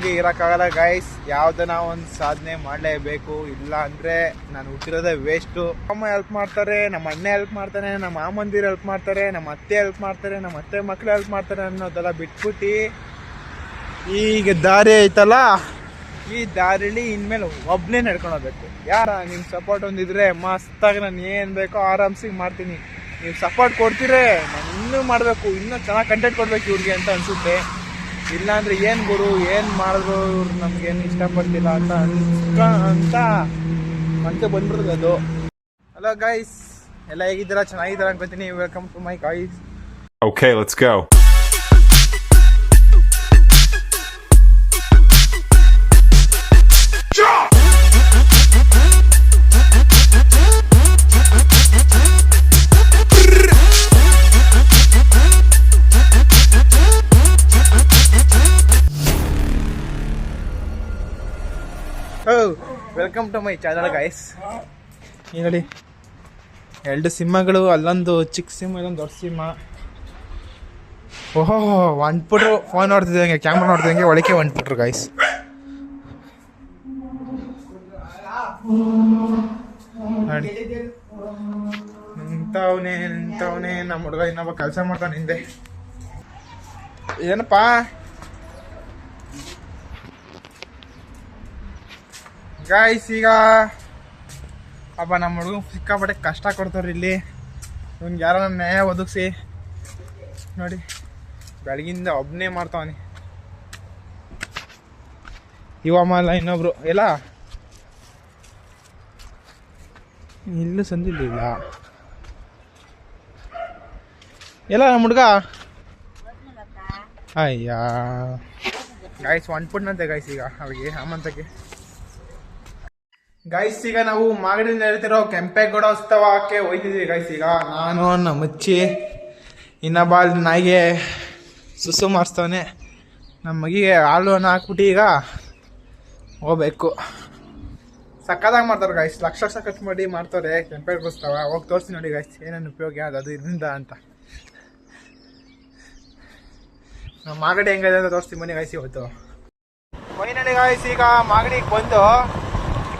ಹಂಗೆ ಇರೋಕ್ಕಾಗಲ್ಲ ಗೈಸ್. ಯಾವುದನ್ನ ಒಂದು ಸಾಧನೆ ಮಾಡಲೇಬೇಕು, ಇಲ್ಲ ಅಂದರೆ ನಾನು ಹುಟ್ಟಿರೋದೇ ವೇಸ್ಟು. ಅಮ್ಮ ಹೆಲ್ಪ್ ಮಾಡ್ತಾರೆ, ನಮ್ಮ ಅಣ್ಣ ಹೆಲ್ಪ್ ಮಾಡ್ತಾನೆ, ನಮ್ಮ ಮಾಮಂದಿರು ಹೆಲ್ಪ್ ಮಾಡ್ತಾರೆ, ನಮ್ಮ ಅತ್ತೆ ಹೆಲ್ಪ್ ಮಾಡ್ತಾರೆ, ನಮ್ಮ ಅತ್ತೆ ಮಕ್ಕಳು ಹೆಲ್ಪ್ ಮಾಡ್ತಾರೆ ಅನ್ನೋದೆಲ್ಲ ಬಿಟ್ಬಿಟ್ಟು ಈಗ ದಾರಿ ಐತಲ್ಲ, ಈ ದಾರಿಲಿ ಇನ್ಮೇಲೆ ಒಬ್ಬನೇ ನಡ್ಕೊಂಡು ಹೋಗ್ಬೇಕು. ಯಾರ ನಿಮ್ಮ ಸಪೋರ್ಟ್ ಒಂದಿದ್ರೆ ಮಸ್ತಾಗಿ ನಾನು ಏನು ಬೇಕೋ ಆರಾಮ್ಸಿಗೆ ಮಾಡ್ತೀನಿ. ನೀವು ಸಪೋರ್ಟ್ ಕೊಡ್ತೀರೇ ನಾನು ಇನ್ನೂ ಮಾಡಬೇಕು, ಇನ್ನೂ ಚೆನ್ನಾಗಿ ಕಂಟೆಂಟ್ ಕೊಡಬೇಕು ಇವ್ರಿಗೆ ಅಂತ ಅನಿಸುತ್ತೆ. ಇಲ್ಲಾಂದರೆ ಏನು ಗುರು ಏನು ಮಾಡಿದ್ರು ಇವ್ರು ನಮಗೇನು ಇಷ್ಟಪಡ್ತಿಲ್ಲ ಅಂತ ಮತ್ತೆ ಬಂದ್ಬಿಡ್ತದೆ ಅದು. ಹಲೋ ಗೈಸ್, ಎಲ್ಲ ಹೇಗಿದ್ದೀರಾ? ಚೆನ್ನಾಗಿದ್ದೀರಾ ಅನ್ಕೋತೀನಿ. Welcome to my guys. Okay, let's go. Welcome to my channel guys. ಈ ನೋಡಿ, 2 ಸಿಂಹಗಳು, ಅಲ್ಲೊಂದು ಚಿಕ್ಕ ಸಿಂಹ, ಇಲ್ಲೊಂದು ದೊಡ್ಡ ಸಿಂಹ. ಓಹೋ, ಹೊಂಟ್ಬಿಟ್ರು. ಫೋನ್ ನೋಡ್ತಿದ್ದಂಗೆ, ಕ್ಯಾಮ್ರಾ ನೋಡ್ತಿದ್ದಂಗೆ ಒಳಗೆ ಹೊಂಟ್ಬಿಟ್ರು ಗೈಸ್. ನೋಡಿ, ನಿಂತವನೇ ನಮ್ಮ ಹುಡುಗ ಇನ್ನೊಬ್ಬ ಕೆಲಸ ಮಾಡ್ತಾನೆ ಹಿಂದೆ. ಏನಪ್ಪಾ ಗಾಯ್ಸ್, ಈಗ ಅಪ್ಪ ನಮ್ಮ ಹುಡುಗ ಸಿಕ್ಕಾಪಟ್ಟೆ ಕಷ್ಟ ಕೊಡ್ತಾರೆ ಇಲ್ಲಿ. ಇವ್ನಿಗೆ ಯಾರೋ ನ್ಯಾಯ ಒದಗಿಸಿ ನೋಡಿ, ಬೆಳಗಿಂದ ಒಬ್ಬನೇ ಮಾಡ್ತಾವನಿ. ಇವಮ್ಮಲ್ಲ ಇನ್ನೊಬ್ರು ಎಲ್ಲ ಇಲ್ಲೂ ಸಂದಿಲ್ಲ ಎಲ್ಲ ನಮ್ಮ ಹುಡುಗ. ಅಯ್ಯ ಗಾಯ್ಸ್ ಹೊಂಟ್ಬಿಟ್ನಂತೆ ಗೈಸ್ ಈಗ ಅವಿಗೆ ಹಮಂತಕ್ಕೆ. ಗೈಸ್, ಈಗ ನಾವು ಮಾಗಡಿಯಿಂದ ಹೇಳ್ತಿರೋ ಕೆಂಪೇಗೌಡ ಉತ್ಸವಕ್ಕೆ ಹೋಯ್ತಿದ್ವಿ ಗೈಸ್. ಈಗ ನಾನು, ನಮ್ಮ ಮುಚ್ಚಿ, ಇನ್ನೊಬ್ಬ ನಾಯಿಗೆ ಸುಸು ಮಾಡಿಸ್ತವನೆ. ನಮ್ಮ ಮಗಿಗೆ ಹಾಲನ್ನು ಹಾಕ್ಬಿಟ್ಟು ಈಗ ಹೋಗ್ಬೇಕು. ಸಕ್ಕದಾಗಿ ಮಾಡ್ತಾರೆ ಗೈಸ್, ಲಕ್ಷ ಖರ್ಚು ಮಾಡಿ ಮಾಡ್ತಾರೆ ಕೆಂಪೇಗೌಡ ಉತ್ಸವ. ಹೋಗಿ ತೋರಿಸ್ತೀನಿ ನೋಡಿ ಗೈಸ್ ಏನೇನು ಉಪಯೋಗ ಅದು ಇದರಿಂದ ಅಂತ. ನಮ್ಮ ಮಾಗಡಿ ಹೆಂಗಿದೆ ಅಂತ ತೋರಿಸ್ತೀನಿ ಬನ್ನಿ ಗೈಸ್ ಇವತ್ತು. ಫೈನಲಿ ಗೈಸ್, ಈಗ ಮಾಗಡಿಗೆ ಬಂದು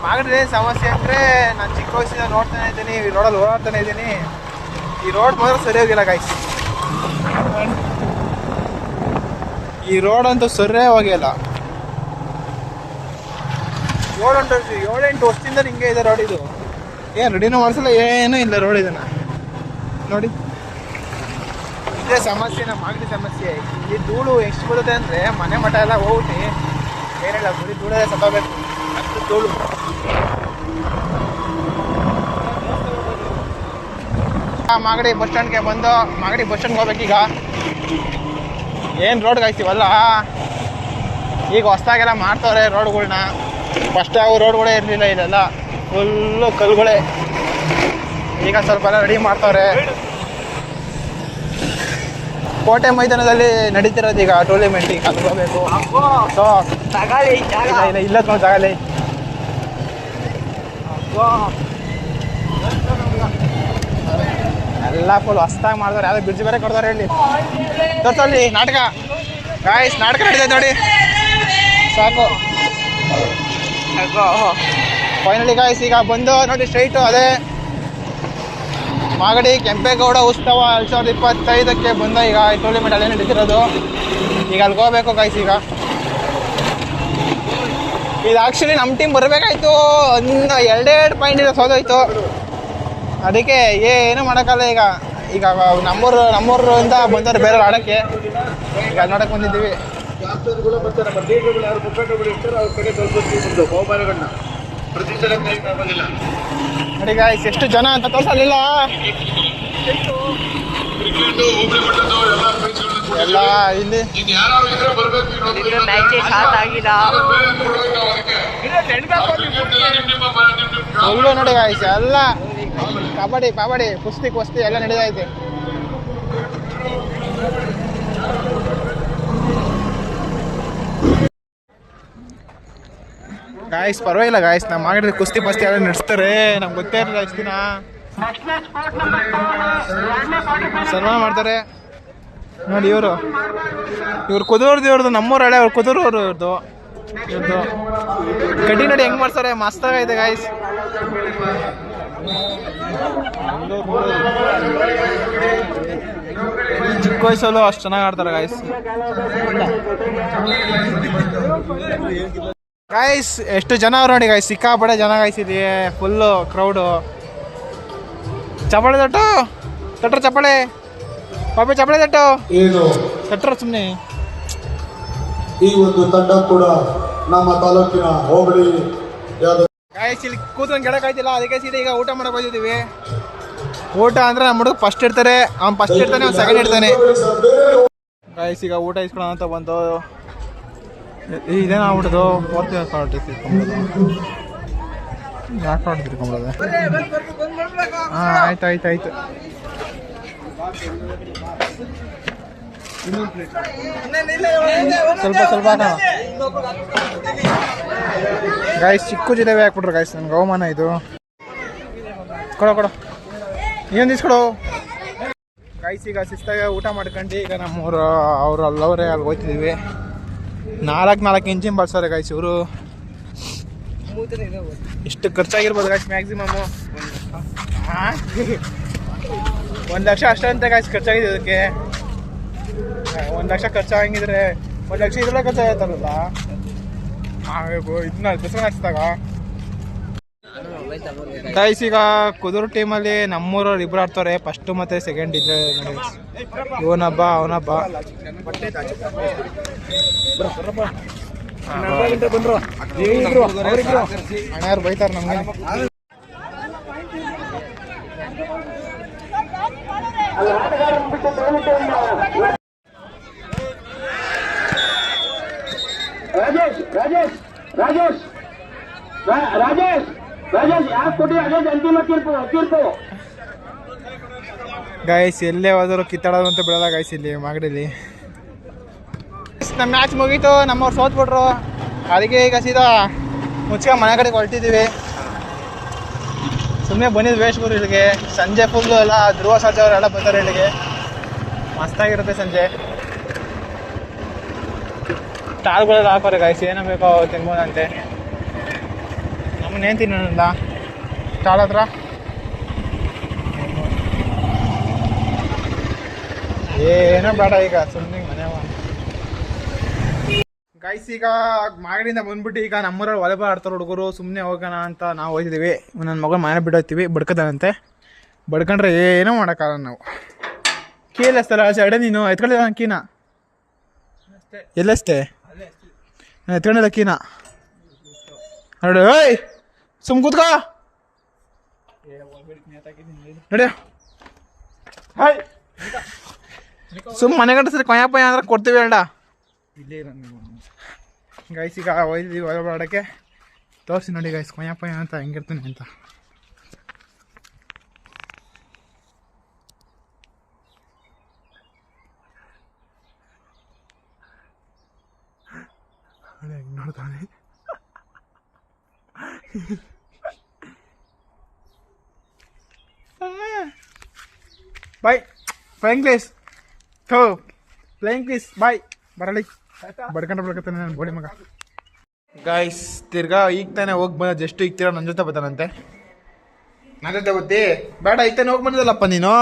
ಮಾಗಡಿ ಏನು ಸಮಸ್ಯೆ ಅಂದರೆ, ನಾನು ಚಿಕ್ಕ ವಯಸ್ಸಿಂದ ನೋಡ್ತಾನೆ ಇದ್ದೀನಿ, ಈ ರೋಡಲ್ಲಿ ಓಡಾಡ್ತಾನೆ ಇದ್ದೀನಿ. ಈ ರೋಡ್ ಮಾತ್ರ ಸರಿ ಹೋಗಿಲ್ಲ ಗೈಸ್. ಈ ರೋಡ್ ಅಂತೂ ಸರಿಯೇ ಹೋಗಿಲ್ಲ. 7-8 ವರ್ಷದಿಂದ ಹಿಂಗೆ ಇದೆ ರೋಡ್. ಇದು ಏನು ರೆಡಿನೂ ಮಾಡಿಸಲ್ಲ, ಏನೂ ಇಲ್ಲ ರೋಡ್. ಇದನ್ನು ನೋಡಿ, ಇದೇ ಸಮಸ್ಯೆ, ನಮ್ಮ ಮಾಗಡಿ ಸಮಸ್ಯೆ. ಈ ಧೂಳು ಎಷ್ಟು ಬರುತ್ತೆ ಅಂದರೆ ಮನೆ ಮಠ ಎಲ್ಲ ಹೋಗ್ಬಿಟ್ಟು ಏನಿಲ್ಲ, ಬರೀ ಧೂಳೇ ಸತ್ತೋಗ್ಬೇಕು ಅಷ್ಟು ಧೂಳು. ಮಾಗಡಿ ಬಸ್ ಸ್ಟ್ಯಾಂಡ್ಗೆ ಬಂದು ಮಾಗಡಿ ಬಸ್ ಸ್ಟ್ಯಾಂಡ್ಗೆ ಹೋಗ್ಬೇಕೀಗ. ಏನು ರೋಡ್ಗೆ ಹಾಕ್ತೀವಲ್ಲ, ಈಗ ಹೊಸ್ದಾಗೆಲ್ಲ ಮಾಡ್ತವ್ರೆ ರೋಡ್ಗಳ್ನ. ಫಸ್ಟ್ ಯಾವ ರೋಡ್ಗಳೇ ಇರಲಿಲ್ಲ, ಇಲ್ಲೆಲ್ಲ ಫುಲ್ಲು ಕಲ್ಲುಗಳೇ. ಈಗ ಸ್ವಲ್ಪ ಎಲ್ಲ ರೆಡಿ ಮಾಡ್ತವ್ರೆ. ಕೋಟೆ ಮೈದಾನದಲ್ಲಿ ನಡೀತಿರೋದು ಈಗ ಟೂರ್ನಿಮೆಂಟ್. ಈಗ ಅದು ಹೋಗ್ಬೇಕು. ಸೊ ಇಲ್ಲ ತಗೊಳ್ಳಿ ಎಲ್ಲ ಫುಲ್ ಹೊಸ್ದಾಗಿ ಮಾಡ್ತಾರೆ. ಯಾವುದೋ ಬ್ರಿಡ್ಜ್ ಬೇರೆ ಕೊಡ್ತಾರೆ ಹೇಳಿ. ತೋರ್ಸಲ್ಲಿ ನಾಟಕ ಗಾಯ್ಸ್, ನಾಟಕ ನಡೀತೈತೆ ನೋಡಿ, ಸಾಕು. ಫೈನಲಿ ಗಾಯ್ಸ್, ಈಗ ಬಂದು ನೋಡಿ ಸ್ಟ್ರೈಟು ಅದೇ ಮಾಗಡಿ ಕೆಂಪೇಗೌಡ ಉತ್ಸವ 2025ಕ್ಕೆ ಬಂದ. ಈಗ ಈ ಟೂರ್ನಿಮೆಂಟ್ ಅಲ್ಲೇ ನಡೀತಿರೋದು. ಈಗ ಅಲ್ಲಿಗೆ ಹೋಗ್ಬೇಕು ಗಾಯ್ಸ್. ಈಗ ಇದು ಆ್ಯಕ್ಚುಲಿ ನಮ್ಮ ಟೀಮ್ ಬರಬೇಕಾಯ್ತು, ಒಂದು 2 ಪಾಯಿಂಟ್ ಸೋದೋಯ್ತು. ಅದಕ್ಕೆ ಏನೂ ಮಾಡೋಕ್ಕಲ್ಲ. ಈಗ ನಮ್ಮೂರಿಂದ ಬಂದವ್ರು ಬೇರೆ ಆಡೋಕ್ಕೆ. ಈಗ ಅಲ್ಲಿ ನೋಡೋಕೆ ಬಂದಿದ್ದೀವಿ. ನೋಡಿ ಗಾಯ್ಸ್, ಎಷ್ಟು ಜನ ಅಂತ ತೋರಿಸಲಿಲ್ಲ. ಎಲ್ಲ ಇಲ್ಲಿ ಫುಲ್ಲು ನೋಡಿ ಗಾಯ್ಸ್, ಎಲ್ಲ ಕಬಡ್ಡಿ ಕುಸ್ತಿ ಎಲ್ಲ ನಡೀತೈತೆ. ಗಾಯ್ಸ್ ಪರವಾಗಿಲ್ಲ ಗಾಯ್ಸ್, ನಾವು ಮಾಡಿದ್ರೆ ಕುಸ್ತಿ ಪಸ್ತಿ ಎಲ್ಲ ನಡೆಸ್ತಾರೆ. ನಮ್ಗೆ ಗೊತ್ತೇ ಇರಲಿಲ್ಲ ಇಷ್ಟು ದಿನ. ಸನ್ಮಾನ ಮಾಡ್ತಾರೆ ನೋಡಿ. ಇವರು ಕುದೂರ್ದು, ಇವ್ರದ್ದು ನಮ್ಮೂರು ಹಳೆ, ಅವ್ರು ಕುದೂರು ಅವ್ರದ್ದು. ಕಟಿ ನೋಡಿ ಹೆಂಗ್ ಮಾಡ್ತಾರೆ, ಮಸ್ತಾಗೈತೆ ಗಾಯ್ಸ್. ಚಿಕ್ಕ ವಯಸ್ಸಲ್ಲೂ ಅಷ್ಟು ಚೆನ್ನಾಗಿ ಆಡ್ತಾರೆ ಗಾಯ್ಸ್. ಗಾಯ್ಸ್ ಎಷ್ಟು ಜನ ಅವ್ರು ನೋಡಿ ಗಾಯ್ಸ್, ಸಿಕ್ಕಾಪಡೆ ಜನ ಗಾಯ್ಸ್ ಇಲ್ಲಿ, ಫುಲ್ಲು ಕ್ರೌಡು. ಚಪ್ಪಾಳೆ ತಟ್ಟು ತಟ್ರ, ಚಪ್ಪಾಳೆ ಪಾಪೆ, ಚಪ್ಪಾಳೆ ತಟ್ಟು ತಟ್ರ ಸುಮ್ಮನೆ. ಈ ಒಂದು ತಂಡ ಕೂಡ ನಮ್ಮ ತಾಲೂಕಿನ ಹೋಬಳಿ ಗಾಯ್ಸ್ ಇಲ್ಲಿ ಕೂತ್ಕೊಂಡು ಗೆಳಕಾಯ್ತಿಲ್ಲ, ಅದಕ್ಕೆ ಸೀದಾ ಈಗ ಊಟ ಮಾಡಕ್ ಹೋಗಿದ್ದೀವಿ. ಊಟ ಅಂದ್ರೆ ನಮ್ಮ ಹುಡುಗ ಫಸ್ಟ್ ಇರ್ತಾರೆ, ಅವ್ನು ಫಸ್ಟ್ ಇರ್ತಾನೆ, ಅವ್ನು ಸೆಕೆಂಡ್ ಇರ್ತಾನೆ. ಗಾಯ್ಸ್ ಈಗ ಊಟ ಇಸ್ಕೊಳ್ಳೋಣ ಅಂತ ಬಂದು ಇದೇನು ಆಗ್ಬಿಟ್ಟದು, ಫೋರ್ತ್ ಯಾಕೆ ತಿರ್ಕೊಂಬಿಡೋದು. ಹಾಂ ಆಯ್ತು ಆಯ್ತು ಆಯ್ತು. ಸ್ವಲ್ಪ ಸ್ವಲ್ಪ ಗಾಯ್ಸ್ ಚಿಕ್ಕು ಜಿಲೇಬಿ ಹಾಕ್ಬಿಟ್ರು ಗಾಯ್ಸ್, ನನ್ಗೆ ಅವಮಾನ ಇದು. ಕೊಡೋ ಕೊಡೋ, ಏನು ಇಸ್ಕೊಡು ಗಾಯ್ಸ್. ಈಗ ಶಿಸ್ತಾಗ ಊಟ ಮಾಡ್ಕೊಂಡು ಈಗ ನಮ್ಮೂರು ಅವರು ಅಲ್ಲವರೇ ಅಲ್ಲಿ ಹೋಗ್ತಿದ್ದೀವಿ. 4 ಇಂಚಿನ ಬಳಸೋರೆ ಗಾಯ್ಸ್ ಇವರು. ಎಷ್ಟು ಖರ್ಚಾಗಿರ್ಬೋದು ಗಾಯ್ಸ್ ಮ್ಯಾಕ್ಸಿಮಮ್ಮು 1 ಲಕ್ಷ ಅಷ್ಟೇ ಅಂತ ಗಾಯ್ಸ್ ಖರ್ಚಾಗಿದೆ ಅದಕ್ಕೆ. 1 ಲಕ್ಷ ಖರ್ಚಾಗಿದ್ರೆ 1 ಲಕ್ಷ ಇದ್ರಲ್ಲೇ ಖರ್ಚಾಗತ್ತಲ್ಲ ಇದನ್ನ ದಸರಾ ಹಚ್ಚಿದಾಗ. ಗಾಯ್ಸ್ ಈಗ ಕುದುರು ಟೀಮಲ್ಲಿ ನಮ್ಮೂರವ್ರು ಇಬ್ರು ಆಡ್ತಾರೆ, ಫಸ್ಟ್ ಮತ್ತೆ ಸೆಕೆಂಡ್ ಇದ್ರೆ ನೋಡಿ. ಇವನಬ್ಬ ಅವನಬ್ಬ ಅಣ್ಣ ಬೈತಾರೆ ನಮ್ಗೆ. ರಾಜೇಶ್ ರಾಜೇಶ್ ರಾಜೇಶ್ ರಾಜೇಶ್ ರಾಜೇಶ್ ಯಾಕೆ ಕೊಟ್ಟಿ ರಾಜೇಶ್ ಅಂತಿಮ ತೀರ್ಪು. ಗಾಯ್ಸ್ ಎಲ್ಲೇ ಹೋದ್ರು ಕಿತ್ತಾಡೋದು ಅಂತ ಬಿಡಲ್ಲ ಗಾಯ್ಸ್ ಇಲ್ಲಿ ಮಾಗಡಿಲಿ. ನಮ್ಮ ಮ್ಯಾಚ್ ಮುಗೀತು, ನಮ್ಮವ್ರು ಸೋತ್ಬಿಟ್ರು. ಅದಕ್ಕೆ ಈಗ ಸೀದಾ ಮುಚ್ಕೊಂಡು ಮನೆ ಕಡೆಗೆ ಹೊರಟಿದ್ದೀವಿ. ಸುಮ್ಮನೆ ಬಂದಿದ್ದು ವೇಸ್ಟ್ ಗುರು ಇಲ್ಲಿಗೆ. ಸಂಜೆ ಫುಲ್ಲು ಎಲ್ಲ ಧ್ರುವ ಸರ್ಜಾ ಅವರೆಲ್ಲ ಬರ್ತಾರೆ ಇಲ್ಲಿಗೆ, ಮಸ್ತಾಗಿರುತ್ತೆ ಸಂಜೆ. ಸ್ಟಾಲ್ಗಳೆಲ್ಲ ಹಾಕೋರೆ ಗಾಯ್ಸ್, ಏನೋ ಬೇಕೋ ತಿನ್ಬೋದಂತೆ. ನಮ್ಮನ್ನೇನು ತಿನ್ನೋಲ್ಲ ಸ್ಟಾಲ್ ಹತ್ರ. ಏನೋ ಬೇಡ ಈಗ ಸುಮ್ಮನೆ ಮನೆ ಗಾಯ್ಸ್. ಈಗ ಮಾಗಡಿಯಿಂದ ಬಂದ್ಬಿಟ್ಟು ಈಗ ನಮ್ಮೂರಲ್ಲಿ ವಾಲಿಬಾಲ್ ಆಡ್ತಾರೆ ಹುಡುಗರು. ಸುಮ್ಮನೆ ಹೋಗೋಣ ಅಂತ ನಾವು ಹೋಗಿದ್ದೀವಿ. ನನ್ನ ಮಗಳು ಮನೆ ಬಿಡೋಗ್ತೀವಿ, ಬಡ್ಕೋತಾನಂತೆ. ಬಡ್ಕೊಂಡ್ರೆ ಏನೋ ಮಾಡೋಕ್ಕಾಗಲ್ಲ ನಾವು. ಕೀಲಸ್ತಲ್ಲ ಸೈಡೆ ನೀನು ಎತ್ಕೊಳ್ಳಿಲ್ಲ ಕೀನ ಎಲ್ಲಷ್ಟೇ ನಾನು ಎತ್ಕೊಂಡಿಲ್ಲ ಕೀನ ನೋಡಿ. ಓಯ್ ಸುಮ್ ಕೂತ್ಕೋ ನೋಡಿ. ಹಾಯ್ ಸುಮ್ಮ ಮನೆ ಗಂಟೆ ಕೊಯ್ಯಪ್ಪ ಅಂದ್ರೆ ಕೊಡ್ತೀವಿ ಅಲ್ಲ. ಗಾಯ್ಸ್ ಈಗ ಒಯ್ದಿದ್ದೀವಿ ವಾಲಿಬಾಲ್ ಆಡೋಕ್ಕೆ. ತೋರಿಸಿ ನೋಡಿ ಗಾಯ್ಸ್ ಕೊಯ್ಯಪ್ಪ ಅಂತ ಹೆಂಗಿರ್ತೀನಿ ಅಂತ. ಹೆಂಗೆ ನೋಡ್ತಾನೆ. ಬಾಯ್ ಫ್ಲೈಂಗ್ ಪ್ಲೇಸ್ ಫ್ಲೈಂಗ್ ಪ್ಲೇಸ್ ಬಾಯ್ ಬರಲಿ ಬಡ್ಕೊಂಡ್ರೆ ನಾನು ಬೋಡಿ ಮಗ. ಗಾಯ್ಸ್ ತಿರ್ಗಾ ಈಗ ತಾನೆ ಹೋಗಿ ಬಂದ, ಜಸ್ಟ್ ಈಗ ತಿರ್ಗಾ ನನ್ನ ಜೊತೆ ಬರ್ತಾನಂತೆ. ನನ್ನ ಜೊತೆ ಬತ್ತಿ ಬೇಡ, ಈಗ ತಾನೆ ಹೋಗಿ ಬಂದಿದ್ದಲ್ಲಪ್ಪ ನೀನು.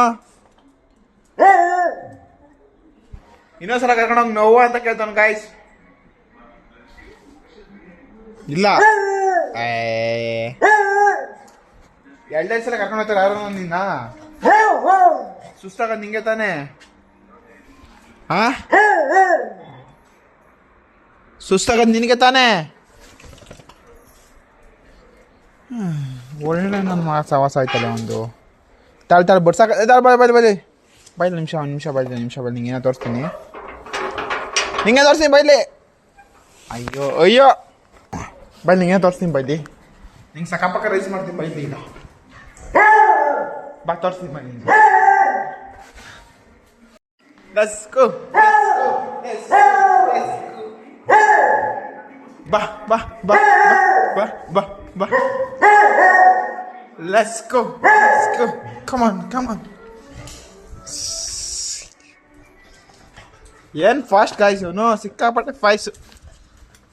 ಇನ್ನೊಂದ್ಸಲ ಕರ್ಕೊಂಡೋಗಿ ನೋವು ಅಂತ ಕೇಳ್ತಾನೆ ಗಾಯ್ಸ್. ಇಲ್ಲ 2 ಸಲ ಕರ್ಕೊಂಡು ಹೋಗ್ತಾರೆ ಯಾರು ನಿನ್ನ. ಸುಸ್ತಾಗದ್ ನಿಂಗೆ ತಾನೆ. ಸುಸ್ತಾಗದ್ ನಿನಗೆ ತಾನೆ. ಒಳ್ಳೆ ನನ್ನ ಸವಾಸ ಆಯ್ತಲ್ಲ ಒಂದು. ತಾಳು ಬಡ್ಸಾಕ ಬೈಲಿ ನಿಮಿಷ ನಿಂಗೇನೋ ತೋರಿಸ್ತೀನಿ. ಬೈಲಿ. ಅಯ್ಯೋ ಬೈಲಿ ನಿಂಗೇನೋ ತೋರಿಸ್ತೀನಿ ಬೈಲಿ. ನಿಂಗೆ ಸಕಾಪಕ್ಕ ರೈಸ್ ಮಾಡ್ತೀನಿ ಬೈಲಿ. ಈಗ ಬಾ ತೋರಿಸ್ತೀನಿ ಬೈಲಿ. Let's go. Bah. Let's go. Come on. ಏನ್ ಫಾಸ್ಟ್ ಗಾಯ್ಸ್ ಇವನು, ಸಿಕ್ಕಾಪಟ್ಟೆ ಫಾಯ್ಸು.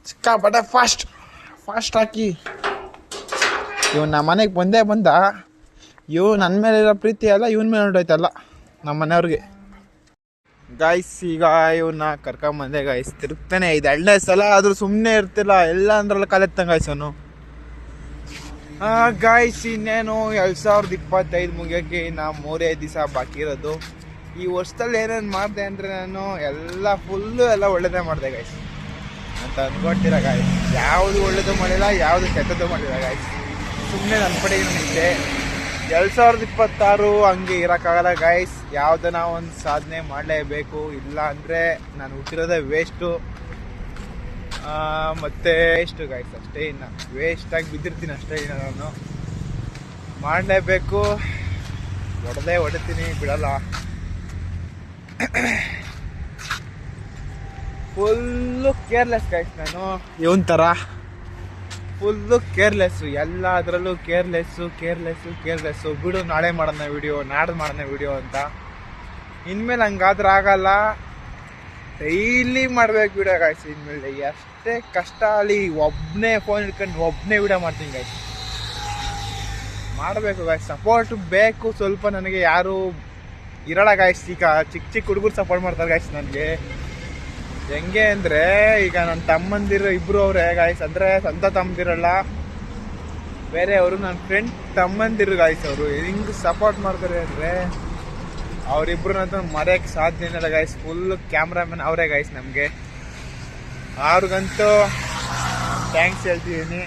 ಸಿಕ್ಕಾಪಟ್ಟೆ ಫಾಸ್ಟ್ ಹಾಕಿ ಇವ್ ನಮ್ಮ ಮನೆಗೆ ಬಂದ ಇವು ನನ್ನ ಮೇಲೆ ಇರೋ ಪ್ರೀತಿ ಅಲ್ಲ ಇವನ ಮೇಲೆ ಹೊರಟೋಯ್ತಲ್ಲ ನಮ್ಮ ಮನೆಯವ್ರಿಗೆ. ಗಾಯ್ಸ್ ಈಗ ಇವನ್ನ ಕರ್ಕೊಂಬಂದೆ ಗಾಯ್ಸ್, ತಿರುಗ್ತಾನೆ ಇದು 2ನೇ ಸಲ ಆದರೂ ಸುಮ್ಮನೆ ಇರ್ತಿಲ್ಲ, ಎಲ್ಲ ಅಂದ್ರಲ್ಲ ಕಾಲೆತ್ತಂಗೆ ಗಾಯ್ಸ್ ಅವನು. ಗಾಯ್ಸ್ ಇನ್ನೇನು 2025 ಮುಗಿಯೋಕ್ಕೆ ನಾ 3-5 ದಿವಸ ಬಾಕಿ ಇರೋದು. ಈ ವರ್ಷದಲ್ಲಿ ಏನೇನು ಮಾಡಿದೆ ಅಂದರೆ ನಾನು ಎಲ್ಲ ಒಳ್ಳೇದೇ ಮಾಡಿದೆ ಗಾಯ್ಸ್ ಅಂತ ಅಂದ್ಕೊಳ್ತೀರ ಗಾಯ್ಸ್. ಯಾವುದು ಒಳ್ಳೇದು ಮಾಡಿಲ್ಲ, ಯಾವುದು ಕೆಟ್ಟದ್ದು ಮಾಡಿಲ್ಲ ಗಾಯ್ಸ್. ಸುಮ್ಮನೆ ನನ್ನ ಪಡೆಗೆ ನಿಂತೆ. 2026 ಹಂಗೆ ಇರೋಕ್ಕಾಗಲ್ಲ ಗಾಯ್ಸ್, ಯಾವುದನ್ನ ಒಂದು ಸಾಧನೆ ಮಾಡಲೇಬೇಕು, ಇಲ್ಲ ಅಂದರೆ ನಾನು ಹುಟ್ಟಿರೋದೇ ವೇಸ್ಟು. ಮತ್ತು ವೇಸ್ಟು ಗಾಯ್ಸ್, ಅಷ್ಟೇ. ಇನ್ನು ವೇಸ್ಟಾಗಿ ಬಿದ್ದಿರ್ತೀನಿ ಅಷ್ಟೇ. ಇನ್ನು ನಾನು ಮಾಡಲೇಬೇಕು, ಹೊಡಿತೀನಿ, ಬಿಡಲ್ಲ. ಫುಲ್ಲು ಕೇರ್ಲೆಸ್ ಗಾಯ್ಸ್ ನಾನು, ಇವನ್ ಥರ ಫುಲ್ಲು ಕೇರ್ಲೆಸ್ಸು, ಎಲ್ಲದರಲ್ಲೂ ಕೇರ್ಲೆಸ್ಸು. ಬಿಡು ನಾಳೆ ಮಾಡೋಣ ವಿಡಿಯೋ, ನಾಡ್ದು ಮಾಡೋಣ ವಿಡಿಯೋ ಅಂತ. ಇನ್ಮೇಲೆ ಹಂಗಾದ್ರೆ ಆಗಲ್ಲ, ಡೈಲಿ ಮಾಡ್ಬೇಕು ವಿಡಿಯೋ ಗಾಯ್ಸ್. ಇನ್ಮೇಲೆ ಎಷ್ಟೇ ಕಷ್ಟ ಅಲ್ಲಿ ಒಬ್ಬನೇ ಫೋನ್ ಹಿಡ್ಕೊಂಡು ಒಬ್ಬನೇ ವಿಡಿಯೋ ಮಾಡ್ತೀನಿ ಗಾಯ್ಸ್. ಮಾಡಬೇಕು ಗಾಯ್ಸ್, ಸಪೋರ್ಟ್ ಬೇಕು ಸ್ವಲ್ಪ. ನನಗೆ ಯಾರು ಇರಲ್ಲ ಗಾಯ್ಸ್. ಈಗ ಚಿಕ್ಕ ಹುಡುಗರು ಸಪೋರ್ಟ್ ಮಾಡ್ತಾರೆ ಗಾಯ್ಸ್ ನನಗೆ. ಹೆಂಗೆ ಅಂದರೆ ಈಗ ನನ್ನ ತಮ್ಮಂದಿರು ಇಬ್ಬರು ಅವರೇ ಗಾಯ್ಸ್, ಅಂದರೆ ಸ್ವಂತ ತಮ್ಮಂದಿರಲ್ಲ, ಬೇರೆಯವರು, ನನ್ನ ಫ್ರೆಂಡ್ ತಮ್ಮಂದಿರು ಗಾಯ್ಸ್. ಅವರು ಹೆಂಗೆ ಸಪೋರ್ಟ್ ಮಾಡ್ತಾರೆ ಅಂದರೆ ಅವರಿಬ್ಬರನ್ನಂತೂ ಮರೆಯೋಕ್ಕೆ ಸಾಧ್ಯ ಇಲ್ಲ ಗಾಯ್ಸ್. ಫುಲ್ಲು ಕ್ಯಾಮ್ರಾಮನ್ ಅವರೇ ಗಾಯ್ಸ್ ನಮಗೆ. ಅವ್ರಿಗಂತೂ ಥ್ಯಾಂಕ್ಸ್ ಹೇಳ್ತಿದ್ದೀನಿ.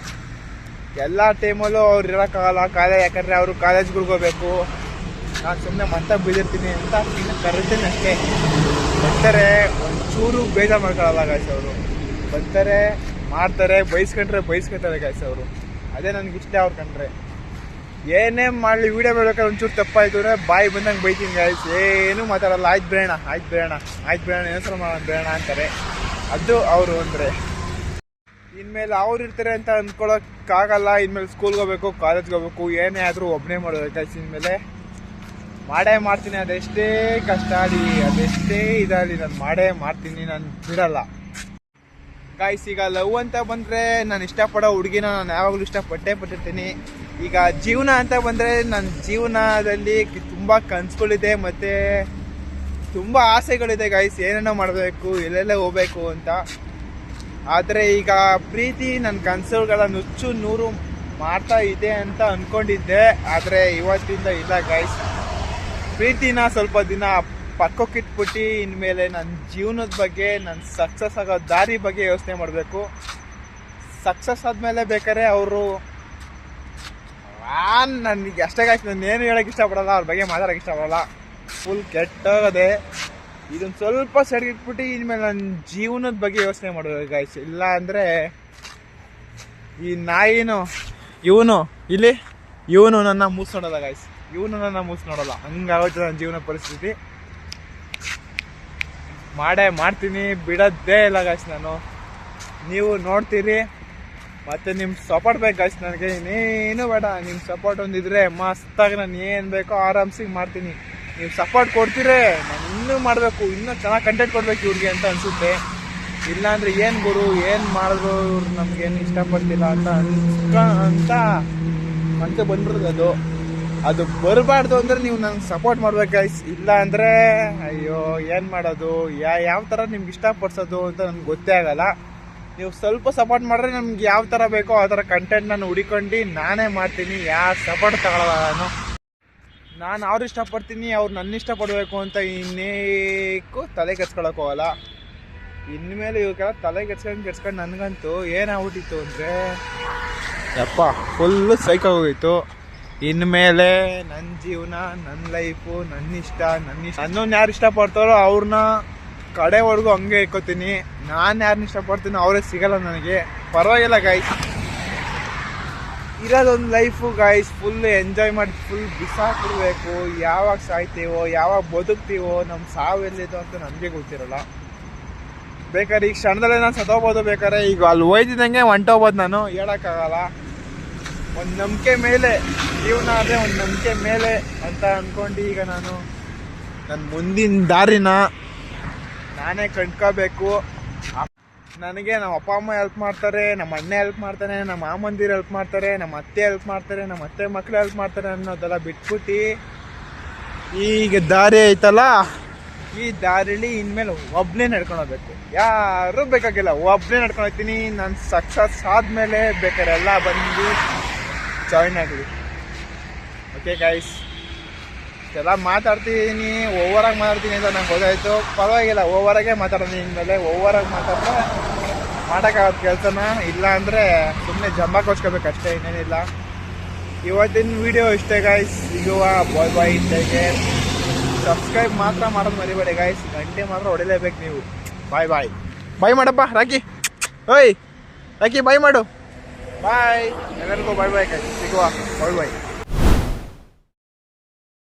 ಎಲ್ಲ ಟೈಮಲ್ಲೂ ಅವ್ರು ಇರೋಕ್ಕಾಗಲ್ಲ ಕಾಲೇಜ್, ಯಾಕಂದರೆ ಅವರು ಕಾಲೇಜ್ಗಳಿಗೆ ಹೋಗ್ಬೇಕು. ನಾನು ಸುಮ್ಮನೆ ಮತ್ತೆ ಬಿದ್ದಿರ್ತೀನಿ ಅಂತ ಇನ್ನು ಕರಿತೀನಿ ಅಷ್ಟೇ. ಬರ್ತಾರೆ, ಒಂಚೂರು ಬೇಜಾರು ಮಾಡ್ಕೊಳ್ಳಲ್ಲ ಗಾಯ್ಸ್. ಅವರು ಬರ್ತಾರೆ, ಮಾಡ್ತಾರೆ, ಬೈಸ್ಕೊಂತಾರೆ ಗಾಯ್ಸ್ ಅವರು. ಅದೇ ನನಗಿಷ್ಟ ಅವ್ರು ಕಂಡ್ರೆ. ಏನೇ ಮಾಡಲಿ ವೀಡಿಯೋ ಮಾಡ್ಬೇಕಾದ್ರೆ ಒಂಚೂರು ತಪ್ಪಾಯ್ತು ಅಂದರೆ ಬಾಯಿ ಬಂದಂಗೆ ಬೈತೀನಿ ಗಾಯ್ಸ್. ಏನೂ ಮಾತಾಡಲ್ಲ. ಆಯ್ತು ಬೇಡ ಏನ್ಸಲ ಮಾಡೋಣ ಬೇಡ ಅಂತಾರೆ. ಅದು ಅವರು ಅಂದರೆ. ಇನ್ಮೇಲೆ ಅವ್ರು ಇರ್ತಾರೆ ಅಂತ ಅಂದ್ಕೊಳಕ್ಕಾಗಲ್ಲ. ಇನ್ಮೇಲೆ ಸ್ಕೂಲ್ಗೆ ಹೋಗ್ಬೇಕು, ಕಾಲೇಜ್ಗೆ ಹೋಗ್ಬೇಕು, ಏನೇ ಆದರೂ ಒಬ್ಬನೇ ಮಾಡೋದು ಗಾಯ್ಸ್. ಇನ್ಮೇಲೆ ಮಾಡೇ ಮಾಡ್ತೀನಿ, ಅದೆಷ್ಟೇ ಕಷ್ಟ ಆಗಲಿ, ಅದೆಷ್ಟೇ ಇದಾಗಲಿ, ನಾನು ಮಾಡೇ ಮಾಡ್ತೀನಿ, ನಾನು ಬಿಡಲ್ಲ ಗಾಯ್ಸ್. ಈಗ ಲವ್ ಅಂತ ಬಂದರೆ ನಾನು ಇಷ್ಟಪಡೋ ಹುಡುಗಿನ ನಾನು ಯಾವಾಗಲೂ ಪಟ್ಟಿರ್ತೀನಿ. ಈಗ ಜೀವನ ಅಂತ ಬಂದರೆ ನನ್ನ ಜೀವನದಲ್ಲಿ ತುಂಬ ಕನಸುಗಳಿದೆ ಮತ್ತು ತುಂಬ ಆಸೆಗಳಿದೆ ಗಾಯ್ಸ್. ಏನೇನೋ ಮಾಡಬೇಕು, ಎಲ್ಲೆಲ್ಲ ಹೋಗ್ಬೇಕು ಅಂತ. ಆದರೆ ಈಗ ಪ್ರೀತಿ ನನ್ನ ಕನಸುಗಳ ನುಚ್ಚು ನೂರು ಮಾಡ್ತಾ ಇದೆ ಅಂತ ಅಂದ್ಕೊಂಡಿದ್ದೆ. ಆದರೆ ಇವತ್ತಿಂದ ಇಲ್ಲ ಗಾಯ್ಸ್. ಪ್ರೀತಿನ ಸ್ವಲ್ಪ ದಿನ ಪಕ್ಕಕ್ಕಿಟ್ಬಿಟ್ಟು ಇನ್ಮೇಲೆ ನನ್ನ ಜೀವನದ ಬಗ್ಗೆ, ನನ್ನ ಸಕ್ಸಸ್ ಆಗೋ ದಾರಿ ಬಗ್ಗೆ ಯೋಚನೆ ಮಾಡಬೇಕು. ಸಕ್ಸಸ್ ಆದಮೇಲೆ ಬೇಕಾದ್ರೆ ಅವರು ನನಗೆ ಅಷ್ಟೇ ಗಾಯ್ಸ್. ನಾನು ಏನು ಹೇಳೋಕ್ಕೆ ಇಷ್ಟಪಡಲ್ಲ, ಅವ್ರ ಬಗ್ಗೆ ಮಾತಾಡೋಕ್ಕೆ ಇಷ್ಟಪಡಲ್ಲ. ಫುಲ್ ಕೆಟ್ಟೋಗದೆ. ಇದನ್ನು ಸ್ವಲ್ಪ ಸರಿಗಿಟ್ಬಿಟ್ಟು ಇನ್ಮೇಲೆ ನನ್ನ ಜೀವನದ ಬಗ್ಗೆ ಯೋಚನೆ ಮಾಡಬೇಕು ಗಾಯ್ಸ್. ಇಲ್ಲ ಅಂದರೆ ಈ ನಾಯಿನು ಇವನು ನನ್ನ ಮೂಸ್ ನೋಡಲ್ಲ ಗಾಯ್ಸ್. ನನ್ನ ಮೂಸ್ ನೋಡಲ್ಲ. ಹಂಗಾಗುತ್ತೆ ನನ್ನ ಜೀವನ ಪರಿಸ್ಥಿತಿ. ಮಾಡ್ತೀನಿ, ಬಿಡೋದೇ ಇಲ್ಲ ಗಾಯ್ಸ್ ನಾನು. ನೀವು ನೋಡ್ತೀರಿ, ಮತ್ತು ನಿಮ್ಮ ಸಪೋರ್ಟ್ ಬೇಕು ಗಾಯ್ಸ್ ನನಗೆ. ಇನ್ನೇನು ಬೇಡ, ನಿಮ್ಮ ಸಪೋರ್ಟ್ ಒಂದಿದ್ರೆ ಮಸ್ತಾಗಿ ನಾನು ಏನು ಬೇಕೋ ಆರಾಮ್ಸಿಗೆ ಮಾಡ್ತೀನಿ. ನೀವು ಸಪೋರ್ಟ್ ಕೊಡ್ತೀರೇ, ನಾನು ಇನ್ನೂ ಮಾಡಬೇಕು, ಇನ್ನೂ ಚೆನ್ನಾಗಿ ಕಂಟೆಂಟ್ ಕೊಡಬೇಕು ಇವ್ರಿಗೆ ಅಂತ ಅನಿಸುತ್ತೆ. ಇಲ್ಲಾಂದರೆ ಏನು ಗುರು, ಏನು ಮಾಡಿದ್ರು ಇವ್ರು ನಮಗೇನು ಇಷ್ಟಪಡ್ತಿಲ್ಲ ಅಂತ ಮನಸ್ಸು ಬಂದ್ಬಿಡ್ತದೆ. ಅದು ಬರಬಾರ್ದು ಅಂದರೆ ನೀವು ನಂಗೆ ಸಪೋರ್ಟ್ ಮಾಡ್ಬೇಕು ಗೈಸ್. ಇಲ್ಲ ಅಂದರೆ ಅಯ್ಯೋ ಏನು ಮಾಡೋದು, ಯಾವ ಥರ ನಿಮ್ಗೆ ಇಷ್ಟಪಡಿಸೋದು ಅಂತ ನನಗೆ ಗೊತ್ತೇ ಆಗಲ್ಲ. ನೀವು ಸ್ವಲ್ಪ ಸಪೋರ್ಟ್ ಮಾಡಿದ್ರೆ ನಮ್ಗೆ ಯಾವ ಥರ ಬೇಕೋ ಆ ಥರ ಕಂಟೆಂಟ್ ನಾನು ಹುಡಿಕೊಂಡು ನಾನೇ ಮಾಡ್ತೀನಿ. ಯಾರು ಸಪೋರ್ಟ್ ತಗೊಳ್ಳಲ್ಲ. ನಾನು ಅವ್ರು ಇಷ್ಟಪಡ್ತೀನಿ, ಅವ್ರು ನನ್ನ ಇಷ್ಟಪಡಬೇಕು ಅಂತ ಇನ್ನೇಕು ತಲೆ ಕೆಡ್ಸ್ಕೊಳಕ್ಕೆ ಹೋಗಲ್ಲ. ಇನ್ಮೇಲೆ ಇವಕ್ಕೆಲ್ಲ ತಲೆ ಕೆಡ್ಸ್ಕೊಂಡು ನನಗಂತೂ ಏನಾಗ್ಬಿಟ್ಟಿತ್ತು ಅಂದರೆ ಯಪ್ಪ ಫುಲ್ಲು ಸೈಕಾಗೋಗಿತ್ತು. ಇನ್ಮೇಲೆ ನನ್ನ ಜೀವನ, ನನ್ನ ಲೈಫು, ನನ್ನ ಇಷ್ಟ ನನ್ನನ್ನು ಯಾರು ಇಷ್ಟಪಡ್ತಾರೋ ಅವ್ರನ್ನ ಕಡೆವರೆಗೂ ಹಂಗೆ ಇಟ್ಕೋತೀನಿ. ನಾನು ಯಾರನ್ನ ಇಷ್ಟಪಡ್ತೀನೋ ಅವರೇ ಸಿಗಲ್ಲ ನನಗೆ. ಪರವಾಗಿಲ್ಲ ಗಾಯ್ಸ್, ಇರೋದೊಂದು ಲೈಫು ಗಾಯ್ಸ್. ಫುಲ್ ಎಂಜಾಯ್ ಮಾಡಿ ಫುಲ್ ಬಿಸಾಕಿಡ್ಬೇಕು. ಯಾವಾಗ ಸಾಯ್ತೀವೋ, ಯಾವಾಗ ಬದುಕ್ತೀವೋ, ನಮ್ಮ ಸಾವು ಎಲ್ಲಿದೋ ಅಂತ ನನಗೆ ಗೊತ್ತಿರಲ್ಲ. ಬೇಕಾದ್ರೆ ಈಗ ಕ್ಷಣದಲ್ಲೇ ನಾನು ಸತ್ತೋಗ್ಬೋದು, ಬೇಕಾದ್ರೆ ಈಗ ಅಲ್ಲಿ ಹೋಯ್ತಿದ್ದಂಗೆ ಹೊಂಟೋಗ್ಬೋದು. ನಾನು ಹೇಳೋಕ್ಕಾಗಲ್ಲ. ಒಂದು ನಂಬಿಕೆ ಮೇಲೆ ಜೀವನ ಆದರೆ ಒಂದು ನಂಬಿಕೆ ಮೇಲೆ ಅಂತ ಅಂದ್ಕೊಂಡು ಈಗ ನಾನು ನನ್ನ ಮುಂದಿನ ದಾರಿನ ನಾನೇ ಕಂಡ್ಕೋಬೇಕು. ನನಗೆ ನಮ್ಮ ಅಪ್ಪ ಅಮ್ಮ ಹೆಲ್ಪ್ ಮಾಡ್ತಾರೆ, ನಮ್ಮ ಅಣ್ಣ ಹೆಲ್ಪ್ ಮಾಡ್ತಾನೆ, ನಮ್ಮ ಮಾಮಂದಿರು ಹೆಲ್ಪ್ ಮಾಡ್ತಾರೆ, ನಮ್ಮ ಅತ್ತೆ ಹೆಲ್ಪ್ ಮಾಡ್ತಾರೆ, ನಮ್ಮ ಅತ್ತೆ ಮಕ್ಕಳು ಹೆಲ್ಪ್ ಮಾಡ್ತಾರೆ ಅನ್ನೋದೆಲ್ಲ ಬಿಟ್ಬಿಟ್ಟು ಈಗ ದಾರಿ ಐತಲ್ಲ, ಈ ದಾರಿಲಿ ಇನ್ಮೇಲೆ ಒಬ್ಬನೇ ನಡ್ಕೊಂಡು ಹೋಗ್ಬೇಕು. ಯಾರೂ ಬೇಕಾಗಿಲ್ಲ, ಒಬ್ಬನೇ ನಡ್ಕೊಂಡು ಹೋಗ್ತೀನಿ. ನಾನು ಸಕ್ಸಸ್ ಆದಮೇಲೆ ಬೇಕಾದ್ರೆ ಎಲ್ಲ ಬಂದು ಜಾಯಿನ್ ಆಗಲಿ. ಓಕೆ ಗೈಸ್, ಎಲ್ಲ ಮಾತಾಡ್ತಿದ್ದೀನಿ, ಓವರಾಗಿ ಮಾತಾಡ್ತೀನಿ ಅಂತ ನಂಗೆ ಗೊತ್ತಾಯ್ತು. ಪರವಾಗಿಲ್ಲ, ಓವರಾಗೆ ಮಾತಾಡ್ತೀನಿ. ಇನ್ಮೇಲೆ ಓವರಾಗಿ ಮಾತಾಡಿದ್ರೆ ಮಾಡೋಕ್ಕಾಗೋದು ಕೆಲಸನ, ಇಲ್ಲ ಅಂದರೆ ಸುಮ್ಮನೆ ಜಂಬಾಕೋಸ್ಕೋಬೇಕು ಅಷ್ಟೇ, ಇನ್ನೇನಿಲ್ಲ. ಇವತ್ತಿನ ವಿಡಿಯೋ ಇಷ್ಟೇ ಗೈಸ್. ಸಿಗುವ, ಬಾಯ್ ಬಾಯ್. ಟೇಕ್ ಸಬ್ಸ್ಕ್ರೈಬ್ ಮಾತ್ರ ಮಾಡೋದು ಮರಿಬೇಡಿ ಗೈಸ್, ಗಂಟೆ ಮಾತ್ರ ಹೊಡಿಲೇಬೇಕು ನೀವು. ಬಾಯ್ ಬಾಯ್. ಬಾಯ್ ಮಾಡಪ್ಪ ರಾಕಿ. ಓಯ್ ರಾಕಿ, ಬಾಯ್ ಮಾಡು. ಬಾಯ್ ಎಲ್ಲರಿಗೂ. ಬಾಯ್ ಬಾಯ್ ಗೈಸ್, ಸಿಗುವ, ಬಾಯ್ ಬಾಯ್.